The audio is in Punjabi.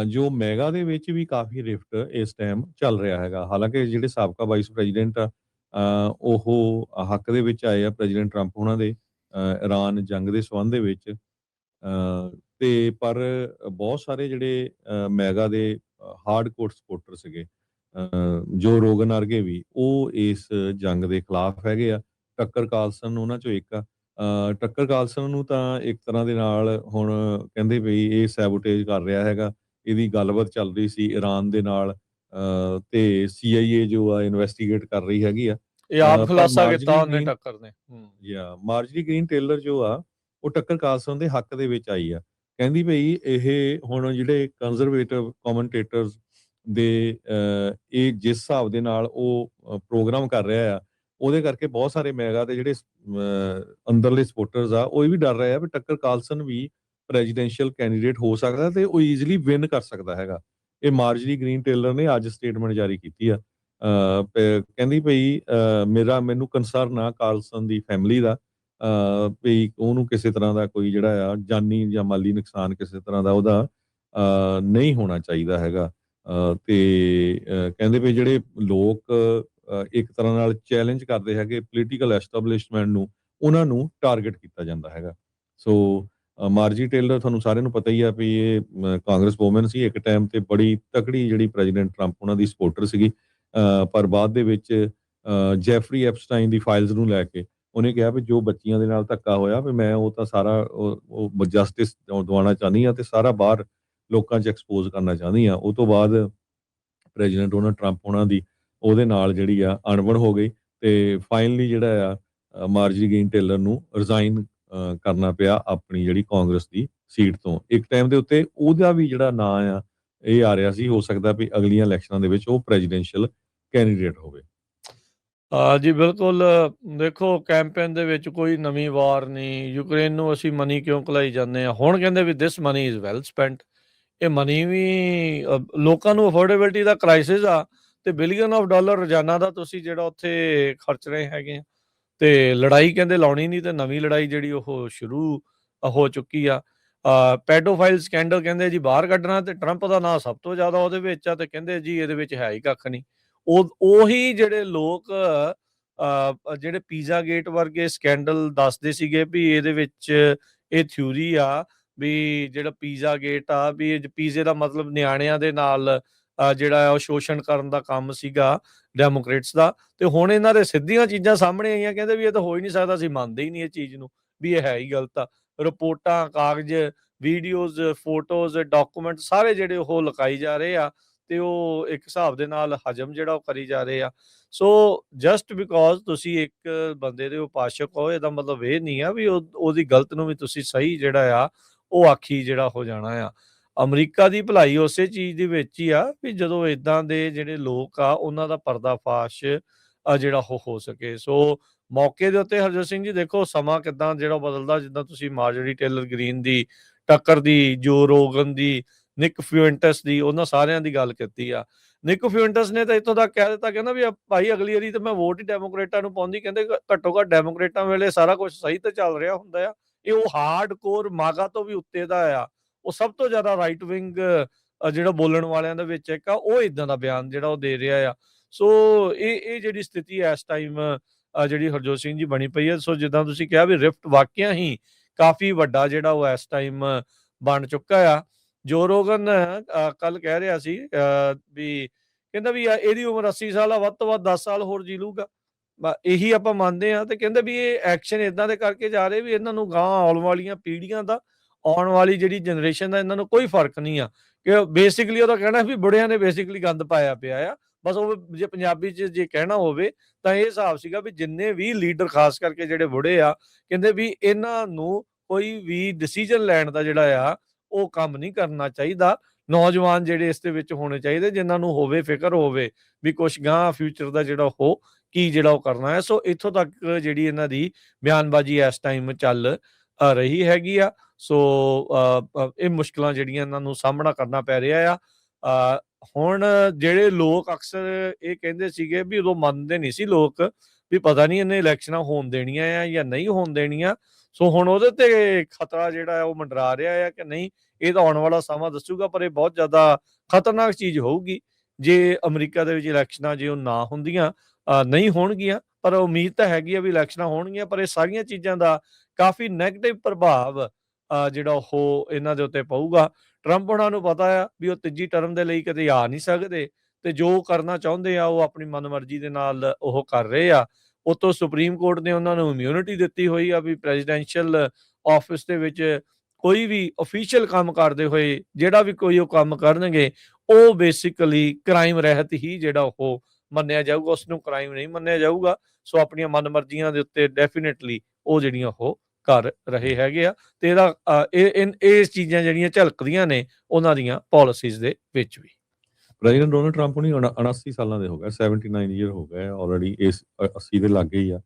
ਜੋ ਮੈਗਾ ਦੇ ਵਿੱਚ ਵੀ ਕਾਫੀ ਰਿਫਟ ਇਸ ਟਾਈਮ ਚੱਲ ਰਿਹਾ ਹੈਗਾ। ਹਾਲਾਂਕਿ ਜਿਹੜੇ ਸਾਬਕਾ ਵਾਈਸ ਪ੍ਰੈਜ਼ੀਡੈਂਟ ਆ, ਉਹ ਹੱਕ ਦੇ ਵਿੱਚ ਆਏ ਆ ਪ੍ਰੈਜ਼ੀਡੈਂਟ ਟਰੰਪ ਹੋਣਾ ਦੇ ਇਰਾਨ ਜੰਗ ਦੇ ਸੰਬੰਧ ਦੇ ਵਿੱਚ। ਤੇ ਪਰ ਬਹੁਤ ਸਾਰੇ ਜਿਹੜੇ ਮੈਗਾ ਦੇ ਹਾਰਡਕੋਰ ਸਪੋਰਟਰ ਸੀਗੇ, ਜੋ ਰੋਗਨ ਵਰਗੇ ਵੀ, ਉਹ ਇਸ ਜੰਗ ਦੇ ਖਿਲਾਫ ਹੈਗੇ ਆ। ਟੱਕਰ ਕਾਰਲਸਨ ਉਹਨਾਂ ਚੋਂ ਇੱਕ ਆ। ਟੱਕਰ ਕਾਰਲਸਨ ਨੂੰ ਤਾਂ ਇੱਕ ਤਰ੍ਹਾਂ ਦੇ ਨਾਲ ਹੁਣ ਕਹਿੰਦੇ ਵੀ ਇਹ ਸੈਬੋਟੇਜ ਕਰ ਰਿਹਾ ਹੈਗਾ। ਇਹਦੀ ਗੱਲਬਾਤ ਚੱਲ ਰਹੀ ਸੀ ਈਰਾਨ ਦੇ ਨਾਲ, ਤੇ CIA ਜੋ ਆ ਇਨਵੈਸਟੀਗੇਟ ਕਰ ਰਹੀ ਹੈਗੀ ਆ। ਇਹ ਆਪ ਪਰ ਖੁਲਾਸਾ ਕੀਤਾ ਉਹਨੇ ਟੱਕਰ ਨੇ। ਮਾਰਜਰੀ ਗ੍ਰੀਨ ਟੇਲਰ ਜੋ ਆ, ਉਹ ਟੱਕਰ ਕਾਰਲਸਨ ਦੇ ਹੱਕ ਦੇ ਵਿੱਚ ਆਈ ਆ। ਕਹਿੰਦੀ ਭਈ ਇਹ ਹੁਣ ਜਿਹੜੇ ਕੰਜ਼ਰਵੇਟਿਵ ਕਮੈਂਟੇਟਰਸ ਦੇ ਇਹ ਜਿਸ ਹਿਸਾਬ ਦੇ ਨਾਲ ਉਹ ਪ੍ਰੋਗਰਾਮ ਕਰ ਰਿਹਾ ਆ, ਉਹਦੇ ਕਰਕੇ ਬਹੁਤ ਸਾਰੇ ਮੈਗਾ ਦੇ ਜਿਹੜੇ ਅੰਦਰਲੇ ਸਪੋਰਟਰਸ ਆ, ਉਹ ਇਹ ਵੀ ਡਰ ਰਹੇ ਆ ਵੀ ਟੱਕਰ ਕਾਰਲਸਨ ਵੀ ਪ੍ਰੈਜ਼ੀਡੈਂਸ਼ੀਅਲ ਕੈਂਡੀਡੇਟ ਹੋ ਸਕਦਾ ਤੇ ਉਹ ਈਜ਼ੀਲੀ ਵਿਨ ਕਰ ਸਕਦਾ ਹੈਗਾ। ਇਹ ਮਾਰਜਰੀ ਗ੍ਰੀਨ ਟੇਲਰ ਨੇ ਅੱਜ ਸਟੇਟਮੈਂਟ ਜਾਰੀ ਕੀਤੀ ਆ। ਕਹਿੰਦੀ ਭਈ ਮੈਨੂੰ ਕੰਸਰਨ ਆ ਕਾਰਲਸਨ ਦੀ ਫੈਮਿਲੀ ਦਾ, ਵੀ ਉਹਨੂੰ ਕਿਸੇ ਤਰ੍ਹਾਂ ਦਾ ਕੋਈ ਜਿਹੜਾ ਆ ਜਾਨੀ ਜਾਂ ਮਾਲੀ ਨੁਕਸਾਨ ਕਿਸੇ ਤਰ੍ਹਾਂ ਦਾ ਉਹਦਾ ਨਹੀਂ ਹੋਣਾ ਚਾਹੀਦਾ ਹੈਗਾ। ਤੇ ਕਹਿੰਦੇ ਵੀ ਜਿਹੜੇ ਲੋਕ ਇੱਕ ਤਰ੍ਹਾਂ ਨਾਲ ਚੈਲੰਜ ਕਰਦੇ ਹੈਗੇ ਪੋਲੀਟੀਕਲ ਐਸਟੈਬਲਿਸ਼ਮੈਂਟ ਨੂੰ, ਉਹਨਾਂ ਨੂੰ ਟਾਰਗੇਟ ਕੀਤਾ ਜਾਂਦਾ ਹੈਗਾ। ਸੋ ਮਾਰਜੀ ਟੇਲਰ ਤੁਹਾਨੂੰ ਸਾਰਿਆਂ ਨੂੰ ਪਤਾ ਹੀ ਆ ਵੀ ਇਹ ਕਾਂਗਰਸ ਵੂਮਨ ਸੀ ਇੱਕ ਟਾਈਮ ਤੇ, ਬੜੀ ਤਕੜੀ ਜਿਹੜੀ ਪ੍ਰੈਜ਼ੀਡੈਂਟ ਟਰੰਪ ਉਹਨਾਂ ਦੀ ਸਪੋਰਟਰ ਸੀਗੀ। ਪਰ ਬਾਅਦ ਦੇ ਵਿੱਚ ਜੈਫਰੀ ਐਪਸਟਾਈਨ ਦੀ ਫਾਈਲਸ ਨੂੰ ਲੈ ਕੇ ਉਹਨੇ ਕਿਹਾ ਵੀ ਜੋ ਬੱਚੀਆਂ ਦੇ ਨਾਲ ਧੱਕਾ ਹੋਇਆ ਵੀ ਮੈਂ ਉਹ ਤਾਂ ਸਾਰਾ ਉਹ ਜਸਟਿਸ ਦਿਵਾਉਣਾ ਚਾਹੁੰਦੀ ਆ ਤੇ ਸਾਰਾ ਬਾਹਰ ਲੋਕਾਂ 'ਚ ਐਕਸਪੋਜ਼ ਕਰਨਾ ਚਾਹੁੰਦੀ ਆ। ਉਹ ਤੋਂ ਬਾਅਦ ਪ੍ਰੈਜ਼ੀਡੈਂਟ ਉਹਨਾਂ ਟਰੰਪ ਉਹਨਾਂ ਦੀ ਉਹਦੇ ਨਾਲ ਜਿਹੜੀ ਆ ਅਣਬਣ ਹੋ ਗਈ ਤੇ ਫਾਈਨਲੀ ਜਿਹੜਾ ਆ ਮਾਰਜੀ ਗ੍ਰੀਨ ਟੇਲਰ ਨੂੰ ਰਿਜ਼ਾਈਨ ਕਰਨਾ ਪਿਆ ਆਪਣੀ ਜਿਹੜੀ ਕਾਂਗਰਸ ਦੀ ਸੀਟ ਤੋਂ। ਇੱਕ ਟਾਈਮ ਦੇ ਉੱਤੇ ਉਹਦਾ ਵੀ ਜਿਹੜਾ ਨਾਂ ਆ ਇਹ ਆ ਰਿਹਾ ਸੀ, ਹੋ ਸਕਦਾ ਵੀ ਅਗਲੀਆਂ ਇਲੈਕਸ਼ਨਾਂ ਦੇ ਵਿੱਚ ਉਹ ਪ੍ਰੈਜ਼ੀਡੈਂਸ਼ੀਅਲ ਕੈਂਡੀਡੇਟ ਹੋਵੇ। ਜੀ ਬਿਲਕੁਲ। ਦੇਖੋ ਕੈਂਪੇਨ ਦੇ ਵਿੱਚ ਕੋਈ ਨਵੀਂ ਵਾਰ ਨਹੀਂ, ਯੂਕਰੇਨ ਨੂੰ ਅਸੀਂ ਮਨੀ ਕਿਉਂ ਘਲਾਈ ਜਾਂਦੇ ਹਾਂ। ਹੁਣ ਕਹਿੰਦੇ ਵੀ this money is well spent. ਇਹ ਮਨੀ ਵੀ ਲੋਕਾਂ ਨੂੰ ਅਫੋਰਡੇਬਿਲਿਟੀ ਦਾ ਕ੍ਰਾਈਸਿਸ ਆ ਤੇ ਬਿਲੀਅਨ ਆਫ ਡਾਲਰ ਰੋਜ਼ਾਨਾ ਦਾ ਤੁਸੀਂ ਜਿਹੜਾ ਉੱਥੇ ਖਰਚ ਰਹੇ ਹੈਗੇ ਆ, ਤੇ ਲੜਾਈ ਕਹਿੰਦੇ ਲਾਉਣੀ ਨਹੀਂ, ਤੇ ਨਵੀਂ ਲੜਾਈ ਜਿਹੜੀ ਉਹ ਸ਼ੁਰੂ ਹੋ ਚੁੱਕੀ ਆ। ਪੈਡੋਫਾਈਲ ਸਕੈਂਡਲ ਕਹਿੰਦੇ ਜੀ ਬਾਹਰ ਕੱਢਣਾ, ਤੇ ਟਰੰਪ ਦਾ ਨਾਂ ਸਭ ਤੋਂ ਜ਼ਿਆਦਾ ਉਹਦੇ ਵਿੱਚ ਆ, ਤੇ ਕਹਿੰਦੇ ਜੀ ਇਹਦੇ ਵਿੱਚ ਹੈ ਹੀ ਕੱਖ ਨਹੀਂ। ਉਹੀ ਜਿਹੜੇ ਲੋਕ ਜਿਹੜੇ ਪੀਜ਼ਾ ਗੇਟ ਵਰਗੇ ਸਕੈਂਡਲ ਦੱਸਦੇ ਸੀਗੇ ਵੀ ਇਹਦੇ ਵਿੱਚ ਇਹ ਥਿਊਰੀ ਆ ਵੀ ਜਿਹੜਾ ਪੀਜ਼ਾ ਗੇਟ ਆ ਵੀ ਇਹ ਪੀਜ਼ੇ ਦਾ ਮਤਲਬ ਨਿਆਣਿਆਂ ਦੇ ਨਾਲ ਜਿਹੜਾ ਉਹ ਸ਼ੋਸ਼ਣ ਕਰਨ ਦਾ ਕੰਮ ਸੀਗਾ ਡੈਮੋਕ੍ਰੇਟਸ ਦਾ। ਤੇ ਹੁਣ ਇਹਨਾਂ ਦੇ ਸਿੱਧੀਆਂ ਚੀਜ਼ਾਂ ਸਾਹਮਣੇ ਆਈਆਂ, ਕਹਿੰਦੇ ਵੀ ਇਹ ਤਾਂ ਹੋ ਹੀ ਨਹੀਂ ਸਕਦਾ, ਅਸੀਂ ਮੰਨਦੇ ਹੀ ਨਹੀਂ ਇਹ ਚੀਜ਼ ਨੂੰ ਵੀ ਇਹ ਹੈ ਹੀ ਗਲਤ ਆ। ਰਿਪੋਰਟਾਂ, ਕਾਗਜ਼, ਵੀਡੀਓਜ਼, ਫੋਟੋਜ਼, ਡਾਕੂਮੈਂਟ ਸਾਰੇ ਜਿਹੜੇ ਉਹ ਲੁਕਾਈ ਜਾ ਰਹੇ ਆ ਤੇ ਉਹ ਇੱਕ ਹਿਸਾਬ ਦੇ ਨਾਲ ਹਜਮ ਜਿਹੜਾ ਉਹ ਕਰੀ ਜਾ ਰਹੇ ਆ। ਸੋ ਜਸਟ ਬਿਕੋਜ਼ ਤੁਸੀਂ ਇੱਕ ਬੰਦੇ ਦੇ ਉਪਾਸ਼ਕ ਹੋ, ਇਹਦਾ ਮਤਲਬ ਇਹ ਨਹੀਂ ਆ ਵੀ ਉਹਦੀ ਗਲਤ ਨੂੰ ਵੀ ਤੁਸੀਂ ਸਹੀ ਜਿਹੜਾ ਆ ਉਹ ਆਖੀ ਜਿਹੜਾ ਹੋ ਜਾਣਾ ਆ। ਅਮਰੀਕਾ ਦੀ ਭਲਾਈ ਉਸੇ ਚੀਜ਼ ਦੇ ਵਿੱਚ ਹੀ ਆ ਵੀ ਜਦੋਂ ਇਦਾਂ ਦੇ ਜਿਹੜੇ ਲੋਕ ਆ ਉਹਨਾਂ ਦਾ ਪਰਦਾਫਾਸ਼ ਜਿਹੜਾ ਉਹ ਹੋ ਸਕੇ। ਸੋ ਮੌਕੇ ਦੇ ਉੱਤੇ ਹਰਜੋਤ ਸਿੰਘ ਜੀ ਦੇਖੋ ਸਮਾਂ ਕਿੱਦਾਂ ਜਿਹੜਾ ਬਦਲਦਾ, ਜਿੱਦਾਂ ਤੁਸੀਂ ਮਾਰਜਰੀ ਟੇਲਰ ਗ੍ਰੀਨ ਦੀ, ਟੱਕਰ ਦੀ, ਜੋ ਰੋਗਨ ਦੀ, ਨਿਕ ਫਿਊਂਟਸ ਦੀ, ਉਹਨਾਂ ਸਾਰਿਆਂ ਦੀ ਗੱਲ ਕੀਤੀ ਆ। ਨਿਕ ਫਿਊਂਟਸ ਨੇ ਤਾਂ ਇੱਥੋਂ ਤੱਕ ਕਹਿ ਦਿੱਤਾ, ਕਹਿੰਦਾ ਵੀ ਭਾਈ ਅਗਲੀ ਵਾਰੀ ਤਾਂ ਮੈਂ ਵੋਟ ਹੀ ਡੈਮੋਕ੍ਰੇਟਾਂ ਨੂੰ ਪਾਉਂਦੀ, ਕਹਿੰਦੇ ਘੱਟੋ ਘੱਟ ਡੈਮੋਕ੍ਰੇਟਾਂ ਵੇਲੇ ਸਾਰਾ ਕੁਝ ਸਹੀ ਤਾਂ ਚੱਲ ਰਿਹਾ ਹੁੰਦਾ ਆ। ਇਹ ਉਹ ਹਾਰਡ ਕੋਰ ਮਾਗਾ ਤੋਂ ਵੀ ਉੱਤੇ ਦਾ ਆ, ਉਹ ਸਭ ਤੋਂ ਜ਼ਿਆਦਾ ਰਾਈਟ ਵਿੰਗ ਜਿਹੜਾ ਬੋਲਣ ਵਾਲਿਆਂ ਦੇ ਵਿੱਚ ਇੱਕ ਆ, ਉਹ ਇਦਾਂ ਦਾ ਬਿਆਨ ਜਿਹੜਾ ਉਹ ਦੇ ਰਿਹਾ ਆ। ਸੋ ਇਹ ਜਿਹੜੀ ਸਥਿਤੀ ਇਸ ਟਾਈਮ ਜਿਹੜੀ ਹਰਜੋਤ ਸਿੰਘ ਜੀ ਬਣੀ ਪਈ ਹੈ। ਸੋ ਜਿੱਦਾਂ ਤੁਸੀਂ ਕਿਹਾ ਵੀ ਰਿਫਟ ਵਾਕਿਆ ਹੀ ਕਾਫੀ ਵੱਡਾ ਜਿਹੜਾ ਉਹ ਇਸ ਟਾਈਮ ਬਣ ਚੁੱਕਾ ਆ। ਜੋ ਰੋਗਨ ਕੱਲ ਕਹਿ ਰਿਹਾ ਸੀ ਵੀ ਕਹਿੰਦਾ ਵੀ ਇਹਦੀ ਉਮਰ 80 ਸਾਲ ਆ, ਵੱਧ ਤੋਂ ਵੱਧ 10 ਸਾਲ ਹੋਰ ਜੀ ਲੂਗਾ, ਇਹੀ ਆਪਾਂ ਮੰਨਦੇ ਹਾਂ। ਤੇ ਕਹਿੰਦੇ ਵੀ ਇਹ ਐਕਸ਼ਨ ਇਦਾਂ ਦੇ ਕਰਕੇ ਜਾ ਰਹੇ ਵੀ ਇਹਨਾਂ ਨੂੰ ਗਾਂ ਆਉਣ ਵਾਲੀਆਂ ਪੀੜ੍ਹੀਆਂ ਦਾ, ਆਉਣ ਵਾਲੀ ਜਿਹੜੀ ਜਨਰੇਸ਼ਨ ਦਾ ਇਹਨਾਂ ਨੂੰ ਕੋਈ ਫਰਕ ਨਹੀਂ ਆ। ਕਿ ਬੇਸਿਕਲੀ ਉਹਦਾ ਕਹਿਣਾ ਵੀ ਬੁੜਿਆਂ ਨੇ ਬੇਸਿਕਲੀ ਗੰਦ ਪਾਇਆ ਪਿਆ ਆ। ਬਸ ਉਹ ਜੇ ਪੰਜਾਬੀ 'ਚ ਜੇ ਕਹਿਣਾ ਹੋਵੇ ਤਾਂ ਇਹ ਹਿਸਾਬ ਸੀਗਾ ਵੀ ਜਿੰਨੇ ਵੀ ਲੀਡਰ ਖਾਸ ਕਰਕੇ ਜਿਹੜੇ ਬੁੜੇ ਆ, ਕਹਿੰਦੇ ਵੀ ਇਹਨਾਂ ਨੂੰ ਕੋਈ ਵੀ ਡਿਸੀਜਨ ਲੈਣ ਦਾ ਜਿਹੜਾ ਆ ਉਹ ਕੰਮ ਨਹੀਂ ਕਰਨਾ ਚਾਹੀਦਾ। ਨੌਜਵਾਨ ਜਿਹੜੇ ਇਸ ਦੇ ਵਿੱਚ ਹੋਣੇ ਚਾਹੀਦੇ, ਜਿਨ੍ਹਾਂ ਨੂੰ ਹੋਵੇ ਫਿਕਰ ਹੋਵੇ ਵੀ ਕੁਛ ਗਾਂ ਫਿਊਚਰ ਦਾ ਜਿਹੜਾ ਉਹ ਕੀ ਜਿਹੜਾ ਉਹ ਕਰਨਾ ਹੈ। ਸੋ ਇੱਥੋਂ ਤੱਕ ਜਿਹੜੀ ਇਹਨਾਂ ਦੀ ਬਿਆਨਬਾਜ਼ੀ ਇਸ ਟਾਈਮ ਚੱਲ ਰਹੀ ਹੈਗੀ ਆ। ਸੋ ਇਹ ਮੁਸ਼ਕਲਾਂ ਜਿਹੜੀਆਂ ਇਹਨਾਂ ਨੂੰ ਸਾਹਮਣਾ ਕਰਨਾ ਪੈ ਰਿਹਾ ਆ। ਹੁਣ ਜਿਹੜੇ ਲੋਕ ਅਕਸਰ ਇਹ ਕਹਿੰਦੇ ਸੀਗੇ ਵੀ ਉਦੋਂ ਮੰਨਦੇ ਨਹੀਂ ਸੀ ਲੋਕ ਵੀ ਪਤਾ ਨਹੀਂ ਇਹਨੇ ਇਲੈਕਸ਼ਨਾਂ ਹੋਣ ਦੇਣੀਆਂ ਆ ਜਾਂ ਨਹੀਂ ਹੋਣ ਦੇਣੀਆਂ। ਸੋ ਹੁਣ ਉਹਦੇ ਤੇ ਖਤਰਾ ਜਿਹੜਾ ਹੈ ਉਹ ਮੰਡਰਾ ਰਿਹਾ ਹੈ ਕਿ ਨਹੀਂ, ਇਹ ਤਾਂ ਆਉਣ ਵਾਲਾ ਸਮਾਂ ਦੱਸੂਗਾ, ਪਰ ਇਹ ਬਹੁਤ ਜ਼ਿਆਦਾ ਖਤਰਨਾਕ ਚੀਜ਼ ਹੋਊਗੀ ਜੇ ਅਮਰੀਕਾ ਦੇ ਵਿੱਚ ਇਲੈਕਸ਼ਨਾਂ ਜੇ ਉਹ ਨਾ ਹੁੰਦੀਆਂ, ਨਹੀਂ ਹੋਣਗੀਆਂ, ਪਰ ਉਮੀਦ ਤਾਂ ਹੈਗੀ ਆ ਵੀ ਇਲੈਕਸ਼ਨਾਂ ਹੋਣਗੀਆਂ, ਪਰ ਇਹ ਸਾਰੀਆਂ ਚੀਜ਼ਾਂ ਦਾ ਕਾਫੀ ਨੈਗੇਟਿਵ ਪ੍ਰਭਾਵ ਜਿਹੜਾ ਉਹ ਇਹਨਾਂ ਦੇ ਉੱਤੇ ਪਊਗਾ। ਟਰੰਪ ਉਹਨਾਂ ਨੂੰ ਪਤਾ ਆ ਵੀ ਉਹ ਤੀਜੀ ਟਰਮ ਦੇ ਲਈ ਕਦੇ ਆ ਨਹੀਂ ਸਕਦੇ, ਤੇ ਜੋ ਕਰਨਾ ਚਾਹੁੰਦੇ ਆ ਉਹ ਆਪਣੀ ਮਨਮਰਜ਼ੀ ਦੇ ਨਾਲ ਉਹ ਕਰ ਰਹੇ ਆ। ਉਤੋਂ ਸੁਪਰੀਮ ਕੋਰਟ ਨੇ ਉਹਨਾਂ ਨੂੰ ਇਮਿਊਨਿਟੀ ਦਿੱਤੀ ਹੋਈ ਆ ਵੀ ਪ੍ਰੈਜ਼ੀਡੈਂਸ਼ੀਅਲ ਆਫਿਸ ਦੇ ਵਿੱਚ ਕੋਈ ਵੀ ਅਫੀਸ਼ੀਅਲ ਕੰਮ ਕਰਦੇ ਹੋਏ ਜਿਹੜਾ ਵੀ ਕੋਈ ਉਹ ਕੰਮ ਕਰਨਗੇ, ਉਹ ਬੇਸਿਕਲੀ ਕ੍ਰਾਈਮ ਰਹਿਤ ਹੀ ਜਿਹੜਾ ਉਹ ਮੰਨਿਆ ਜਾਊਗਾ, ਉਸਨੂੰ ਕ੍ਰਾਈਮ ਨਹੀਂ ਮੰਨਿਆ ਜਾਊਗਾ। ਸੋ ਆਪਣੀਆਂ ਮਨਮਰਜ਼ੀਆਂ ਦੇ ਉੱਤੇ ਡੈਫੀਨੇਟਲੀ ਉਹ ਜਿਹੜੀਆਂ ਉਹ ਕਰ ਰਹੇ ਹੈਗੇ ਆ, ਤੇ ਇਹਦਾ ਇਹ ਚੀਜ਼ਾਂ ਜਿਹੜੀਆਂ ਝਲਕਦੀਆਂ ਨੇ ਉਹਨਾਂ ਦੀਆਂ ਪਾਲਿਸੀਜ਼ ਦੇ ਵਿੱਚ ਵੀ। ਪ੍ਰੈਜ਼ੀਡੈਂਟ ਡੋਨਾਲਡ ਟਰੰਪ ਨੂੰ 79 ਸਾਲਾਂ ਦੇ ਹੋ ਗਏ, 79 ਈਅਰ ਹੋ ਗਏ ਆਲਰੇਡੀ, ਇਸ 80 ਦੇ ਲਾਗੇ ਹੀ ਆ।